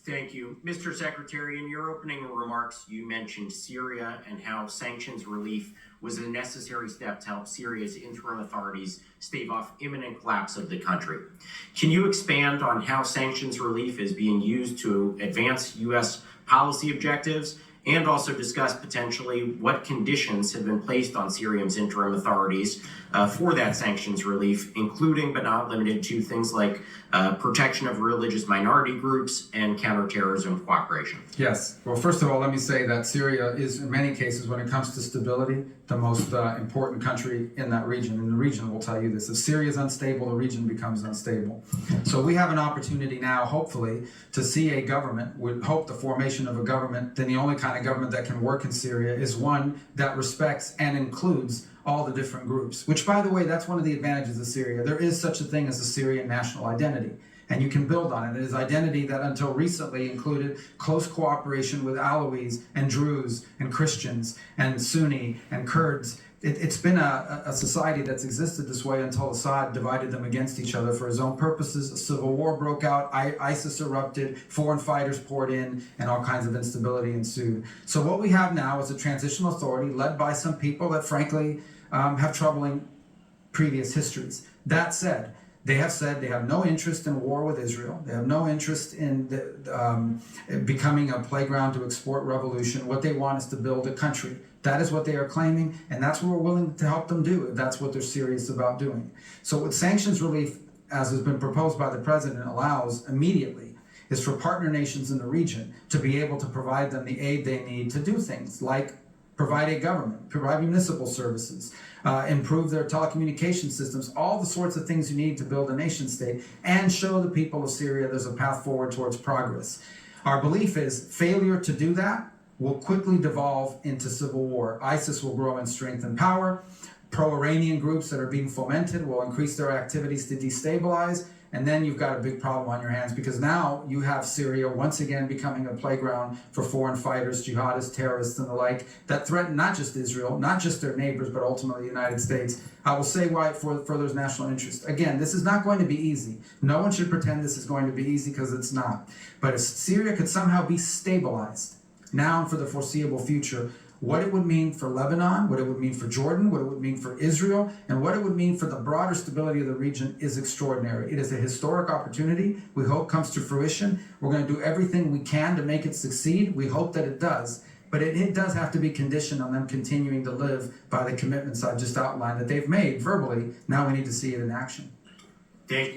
Thank you. Mr. Secretary, in your opening remarks, you mentioned Syria and how sanctions relief was a necessary step to help Syria's interim authorities stave off imminent collapse of the country. Can you expand on how sanctions relief is being used to advance U.S. policy objectives, and also discuss potentially what conditions have been placed on Syria's interim authorities for that sanctions relief, including but not limited to things like protection of religious minority groups and counterterrorism cooperation? Yes. Well, first of all, let me say that Syria is, in many cases, when it comes to stability, the most important country in that region. And the region will tell you this. If Syria is unstable, the region becomes unstable. So we have an opportunity now, hopefully, to see a government, we hope the formation of a government, then the only kind of government that can work in Syria is one that respects and includes all the different groups, which, by the way, that's one of the advantages of Syria. There is such a thing as a Syrian national identity, and you can build on it. It is identity that until recently included close cooperation with Alawis and Druze and Christians and Sunni and Kurds. It's been a society that's existed this way until Assad divided them against each other for his own purposes. A civil war broke out, ISIS erupted, foreign fighters poured in, and all kinds of instability ensued. So what we have now is a transitional authority led by some people that frankly have troubling previous histories. That said, they have said they have no interest in war with Israel. They have no interest in becoming a playground to export revolution. What they want is to build a country. That is what they are claiming, and that's what we're willing to help them do if that's what they're serious about doing. So what sanctions relief, as has been proposed by the president, allows immediately is for partner nations in the region to be able to provide them the aid they need to do things like provide a government, provide municipal services, improve their telecommunication systems, all the sorts of things you need to build a nation state and show the people of Syria there's a path forward towards progress. Our belief is failure to do that will quickly devolve into civil war. ISIS will grow in strength and power. Pro-Iranian groups that are being fomented will increase their activities to destabilize. And then you've got a big problem on your hands because now you have Syria once again becoming a playground for foreign fighters, jihadists, terrorists, and the like that threaten not just Israel, not just their neighbors, but ultimately the United States. I will say why it furthers national interest. Again, this is not going to be easy. No one should pretend this is going to be easy because it's not. But if Syria could somehow be stabilized now and for the foreseeable future, what it would mean for Lebanon, what it would mean for Jordan, what it would mean for Israel, and what it would mean for the broader stability of the region is extraordinary. It is a historic opportunity we hope comes to fruition. We're going to do everything we can to make it succeed. We hope that it does. But it does have to be conditioned on them continuing to live by the commitments I've just outlined that they've made verbally. Now we need to see it in action. Thank you.